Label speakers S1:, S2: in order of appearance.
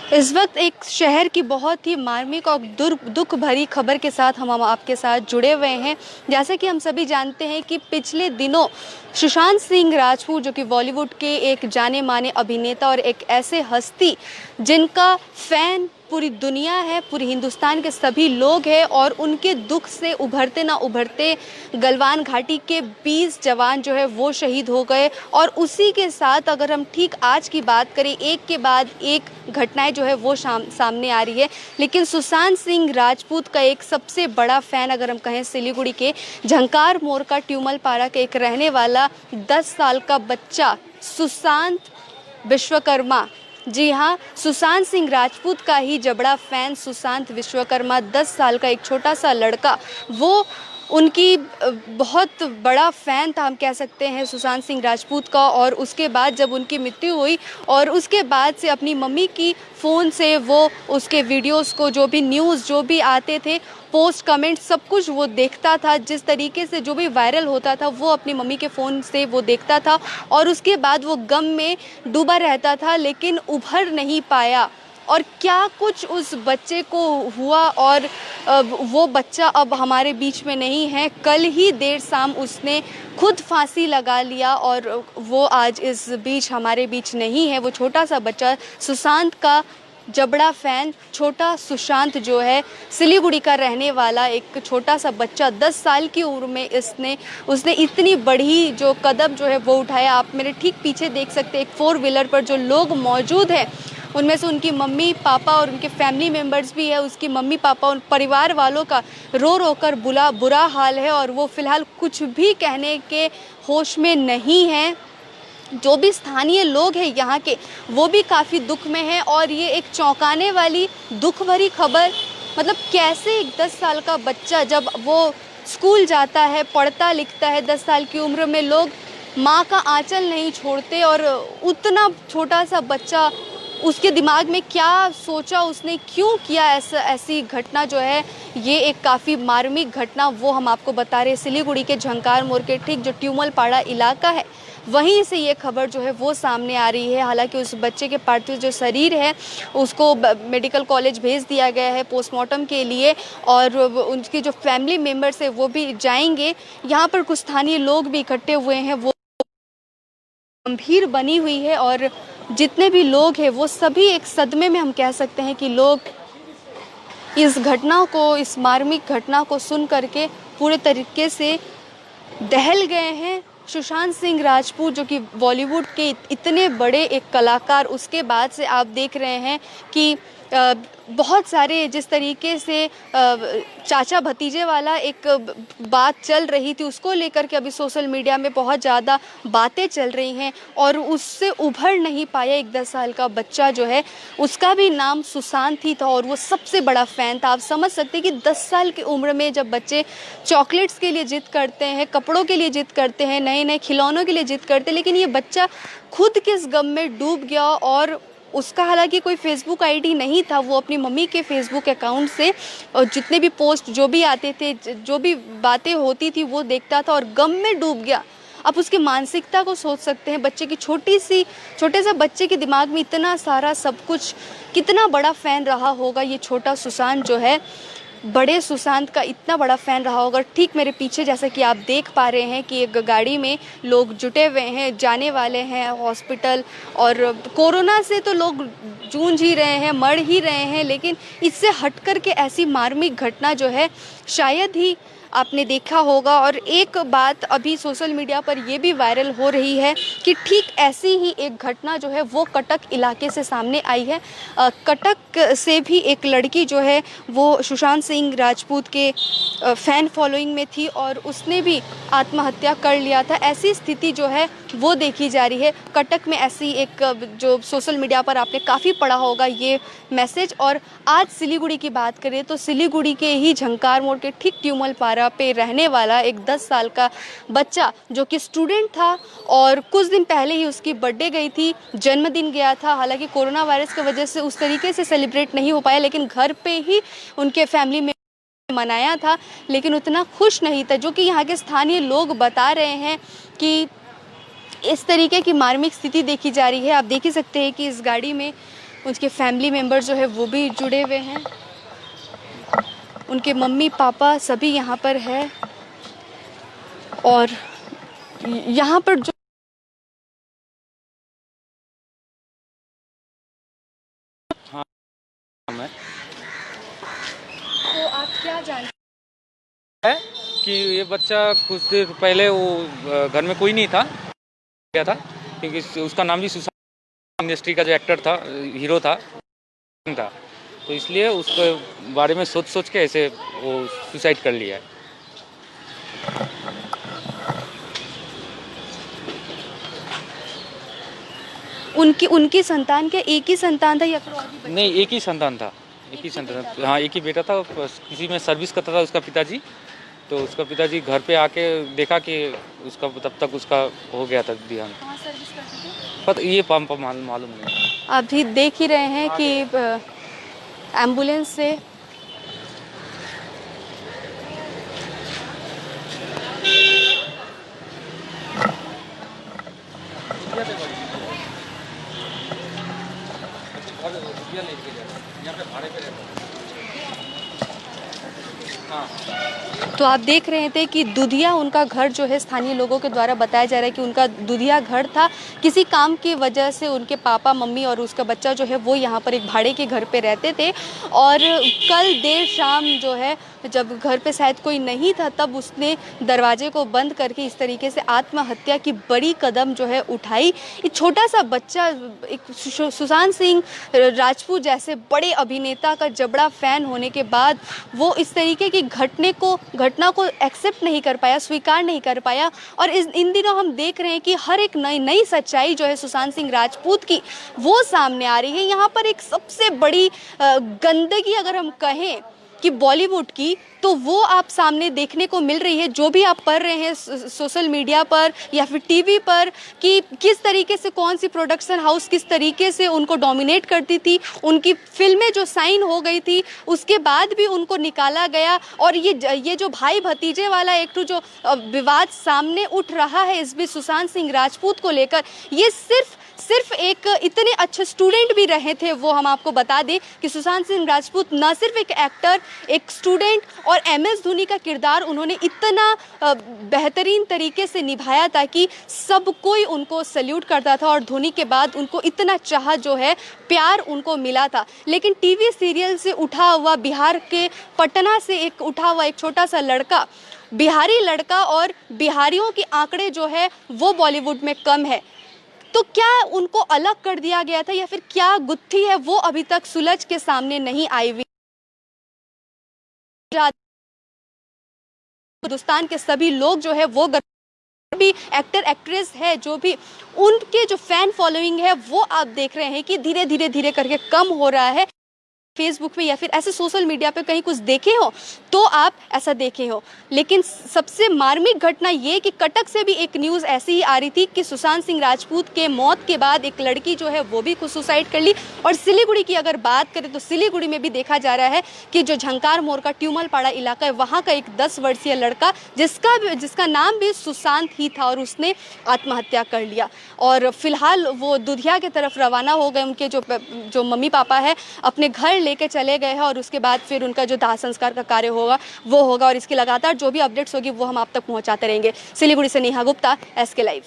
S1: इस वक्त एक शहर की बहुत ही मार्मिक और दुख भरी खबर के साथ हम आपके साथ जुड़े हुए हैं। जैसे कि हम सभी जानते हैं कि पिछले दिनों सुशांत सिंह राजपूत, जो कि बॉलीवुड के एक जाने माने अभिनेता और एक ऐसे हस्ती जिनका फैन पूरी दुनिया है, पूरी हिंदुस्तान के सभी लोग हैं, और उनके दुख से उभरते ना उभरते गलवान घाटी के 20 जवान जो है वो शहीद हो गए। और उसी के साथ अगर हम ठीक आज की बात करें, एक के बाद एक घटनाएं जो है वो सामने आ रही है। लेकिन सुशांत सिंह राजपूत का एक सबसे बड़ा फैन, अगर हम कहें, सिलीगुड़ी के झंकार मोड़ का ट्यूमलपाड़ा के एक रहने वाला 10 साल का बच्चा सुशांत विश्वकर्मा, जी हाँ, सुशांत सिंह राजपूत का ही जबड़ा फैन सुशांत विश्वकर्मा, 10 साल का एक छोटा सा लड़का, वो उनकी बहुत बड़ा फ़ैन था, हम कह सकते हैं, सुशांत सिंह राजपूत का। और उसके बाद जब उनकी मृत्यु हुई और उसके बाद से अपनी मम्मी की फ़ोन से वो उसके वीडियोस को, जो भी न्यूज़ जो भी आते थे, पोस्ट कमेंट सब कुछ वो देखता था। जिस तरीके से जो भी वायरल होता था वो अपनी मम्मी के फ़ोन से वो देखता था, और उसके बाद वो गम में डूबा रहता था, लेकिन उभर नहीं पाया। और क्या कुछ उस बच्चे को हुआ, और वो बच्चा अब हमारे बीच में नहीं है। कल ही देर शाम उसने खुद फांसी लगा लिया और वो आज इस बीच हमारे बीच नहीं है। वो छोटा सा बच्चा, सुशांत का जबड़ा फैन छोटा सुशांत जो है, सिलीगुड़ी का रहने वाला एक छोटा सा बच्चा, 10 साल की उम्र में उसने इतनी बड़ी जो कदम जो है वो उठाया। आप मेरे ठीक पीछे देख सकते हैं, एक 4 व्हीलर पर जो लोग मौजूद हैं उनमें से उनकी मम्मी पापा और उनके फैमिली मेम्बर्स भी है। उसकी मम्मी पापा, उन परिवार वालों का रो रो कर बुरा हाल है, और वो फ़िलहाल कुछ भी कहने के होश में नहीं हैं। जो भी स्थानीय लोग हैं यहाँ के, वो भी काफ़ी दुख में हैं। और ये एक चौंकाने वाली दुख भरी खबर, मतलब कैसे एक 10 साल का बच्चा जब वो स्कूल जाता है, पढ़ता लिखता है, 10 साल की उम्र में लोग माँ का आंचल नहीं छोड़ते, और उतना छोटा सा बच्चा, उसके दिमाग में क्या सोचा, उसने क्यों किया ऐसी घटना जो है, ये एक काफ़ी मार्मिक घटना वो हम आपको बता रहे हैं। सिलीगुड़ी के झंकार मोड़ के ठीक जो ट्यूमलपाड़ा इलाका है, वहीं से ये खबर जो है वो सामने आ रही है। हालांकि उस बच्चे के पार्थिव जो शरीर है उसको मेडिकल कॉलेज भेज दिया गया है पोस्टमार्टम के लिए, और उनकी जो फैमिली मेम्बर्स है वो भी जाएंगे। यहाँ पर कुछ स्थानीय लोग भी इकट्ठे हुए हैं, वो गंभीर बनी हुई है, और जितने भी लोग हैं वो सभी एक सदमे में, हम कह सकते हैं कि लोग इस घटना को, इस मार्मिक घटना को सुन करके पूरे तरीके से दहल गए हैं। सुशांत सिंह राजपूत, जो कि बॉलीवुड के इतने बड़े एक कलाकार, उसके बाद से आप देख रहे हैं कि बहुत सारे, जिस तरीके से चाचा भतीजे वाला एक बात चल रही थी, उसको लेकर के अभी सोशल मीडिया में बहुत ज़्यादा बातें चल रही हैं, और उससे उभर नहीं पाया एक 10 साल का बच्चा जो है, उसका भी नाम सुशांत ही था, और वो सबसे बड़ा फ़ैन था। आप समझ सकते हैं कि 10 साल की उम्र में जब बच्चे चॉकलेट्स के लिए ज़िद करते हैं, कपड़ों के लिए ज़िद करते हैं, नए नए खिलौनों के लिए ज़िद करते हैं, लेकिन ये बच्चा खुद किस गम में डूब गया। और उसका हालांकि कोई फेसबुक आईडी नहीं था, वो अपनी मम्मी के फेसबुक अकाउंट से और जितने भी पोस्ट जो भी आते थे, जो भी बातें होती थी, वो देखता था और गम में डूब गया। आप उसकी मानसिकता को सोच सकते हैं, बच्चे की छोटे से बच्चे के दिमाग में इतना सारा सब कुछ, कितना बड़ा फ़ैन रहा होगा ये छोटा सुशांत जो है, बड़े सुशांत का इतना बड़ा फ़ैन रहा होगा। ठीक मेरे पीछे जैसा कि आप देख पा रहे हैं कि एक गाड़ी में लोग जुटे हुए हैं, जाने वाले हैं हॉस्पिटल, और कोरोना से तो लोग जूझ ही रहे हैं, मर ही रहे हैं, लेकिन इससे हट कर के ऐसी मार्मिक घटना जो है शायद ही आपने देखा होगा। और एक बात अभी सोशल मीडिया पर ये भी वायरल हो रही है कि ठीक ऐसी ही एक घटना जो है वो कटक इलाके से सामने आई है। कटक से भी एक लड़की जो है वो सुशांत सिंह राजपूत के फ़ैन फॉलोइंग में थी, और उसने भी आत्महत्या कर लिया था। ऐसी स्थिति जो है वो देखी जा रही है कटक में। ऐसी एक जो सोशल मीडिया पर आपने काफ़ी पढ़ा होगा ये मैसेज। और आज सिलीगुड़ी की बात करें तो सिलीगुड़ी के ही झंकार मोड़ के ठीक ट्यूमलपाड़ा पे रहने वाला एक 10 साल का बच्चा, जो कि स्टूडेंट था, और कुछ दिन पहले ही उसकी बर्थडे गई थी, जन्मदिन गया था। हालांकि कोरोना वायरस की वजह से उस तरीके से सेलिब्रेट नहीं हो पाया, लेकिन घर पे ही उनके फैमिली में मनाया था, लेकिन उतना खुश नहीं था, जो कि यहाँ के स्थानीय लोग बता रहे हैं कि इस तरीके की मार्मिक स्थिति देखी जा रही है। आप देख ही सकते हैं कि इस गाड़ी में उनके फैमिली मेम्बर जो है वो भी जुड़े हुए हैं, उनके मम्मी पापा सभी यहाँ पर है। और यहाँ पर जो
S2: हाँ मैं
S1: तो आप क्या जानते
S2: है कि ये बच्चा कुछ देर पहले वो घर में कोई नहीं था, क्या था, क्योंकि उसका नाम भी सुशांत इंडस्ट्री का जो एक्टर था, हीरो था, तो इसलिए उसके बारे में सोच सोच के ऐसे वो सुसाइड कर लिया है।
S1: उनकी संतान क्या एक ही संतान था या फिर और भी बच्चे?
S2: नहीं, एक ही संतान था, एक ही संतान था। हाँ, एक ही बेटा था। किसी में सर्विस करता था उसका पिताजी, तो उसका पिताजी घर पे आके देखा कि उसका तब तक उसका हो गया था देहांत।
S1: कहाँ सर्विस करते थे?
S2: पर ये मालूम नहीं।
S1: आप भी देख ही रहे हैं कि एम्बुलेंस से तो आप देख रहे थे कि दुधिया उनका घर जो है, स्थानीय लोगों के द्वारा बताया जा रहा है कि उनका दुधिया घर था। किसी काम की वजह से उनके पापा मम्मी और उसका बच्चा जो है वो यहाँ पर एक भाड़े के घर पे रहते थे। और कल देर शाम जो है, जब घर पे शायद कोई नहीं था, तब उसने दरवाजे को बंद करके इस तरीके से आत्महत्या की बड़ी कदम जो है उठाई। एक छोटा सा बच्चा, एक सुशांत सिंह राजपूत जैसे बड़े अभिनेता का जबड़ा फैन होने के बाद वो इस तरीके की घटना को एक्सेप्ट नहीं कर पाया, स्वीकार नहीं कर पाया। और इन दिनों हम देख रहे हैं कि हर एक नई सच्चाई जो है सुशांत सिंह राजपूत की वो सामने आ रही है। यहाँ पर एक सबसे बड़ी गंदगी अगर हम कहें कि बॉलीवुड की, तो वो आप सामने देखने को मिल रही है। जो भी आप पढ़ रहे हैं सोशल मीडिया पर या फिर टीवी पर कि किस तरीके से कौन सी प्रोडक्शन हाउस किस तरीके से उनको डोमिनेट करती थी, उनकी फिल्में जो साइन हो गई थी उसके बाद भी उनको निकाला गया। और ये जो भाई भतीजे वाला एक जो विवाद सामने उठ रहा है इस बीच सुशांत सिंह राजपूत को लेकर, ये सिर्फ एक इतने अच्छे स्टूडेंट भी रहे थे। वो हम आपको बता दें कि सुशांत सिंह राजपूत न सिर्फ एक एक्टर, एक स्टूडेंट और MS धोनी का किरदार उन्होंने इतना बेहतरीन तरीके से निभाया था कि सब कोई उनको सल्यूट करता था और धोनी के बाद उनको इतना चाह जो है, प्यार उनको मिला था। लेकिन टीवी सीरियल से उठा हुआ, बिहार के पटना से एक उठा हुआ एक छोटा सा लड़का, बिहारी लड़का, और बिहारियों के आंकड़े जो है वो बॉलीवुड में कम है। तो क्या उनको अलग कर दिया गया था या फिर क्या गुत्थी है वो अभी तक सुलझ के सामने नहीं आई हुई। हिंदुस्तान के सभी लोग जो है वो भी एक्टर एक्ट्रेस है, जो भी उनके जो फैन फॉलोइंग है वो आप देख रहे हैं कि धीरे करके कम हो रहा है। फेसबुक पे या फिर ऐसे सोशल मीडिया पे कहीं कुछ देखे हो तो आप ऐसा देखे हो। लेकिन सबसे मार्मिक घटना ये कि कटक से भी एक न्यूज़ ऐसी ही आ रही थी कि सुशांत सिंह राजपूत के मौत के बाद एक लड़की जो है वो भी खुद सुसाइड कर ली। और सिलीगुड़ी की अगर बात करें तो सिलीगुड़ी में भी देखा जा रहा है कि जो झंकार मोड़ का ट्यूमलपाड़ा इलाका है, वहाँ का एक 10 वर्षीय लड़का जिसका नाम भी सुशांत ही था और उसने आत्महत्या कर लिया। और फिलहाल वो दुधिया की तरफ रवाना हो गए। उनके जो मम्मी पापा है अपने घर लेके चले गए हैं और उसके बाद फिर उनका जो दाह संस्कार का कार्य होगा वो होगा। और इसकी लगातार जो भी अपडेट्स होगी वो हम आप तक पहुंचाते रहेंगे। सिलीगुड़ी से नेहा गुप्ता, SK लाइव।